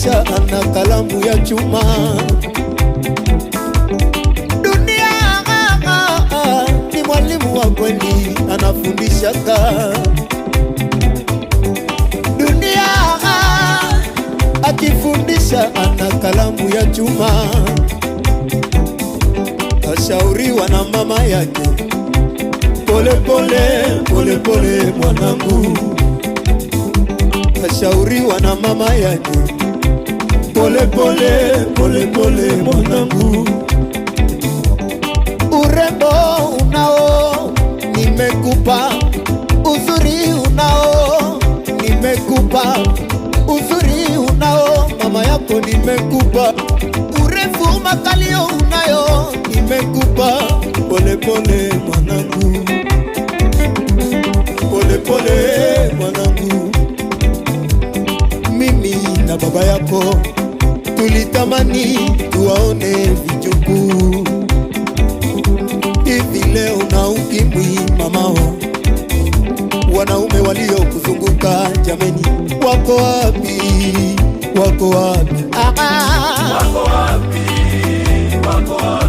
akifundisha ana kalamu ya chuma. Dunia ni mwalimu wa kweli, anafundishaka. Dunia akifundisha ana kalamu ya chuma. Ashauriwa na mama yake, pole pole, pole pole mwanangu. Ashauriwa na mama yake, pole pole, pole pole mwanangu. Urembo unao nimekupa, uzuri unao nimekupa, uzuri unao mama yako nimekupa, urefu makalio unayo nimekupa. Pole pole mwanangu, pole pole mwanangu. Mimi na baba yako tulitamani tuwaone vijukuu. Hivi leo na ukimwi mamao, wanaume walio kuzunguka jameni, wako wapi? Wako wapi? Wako wapi? Wako wapi?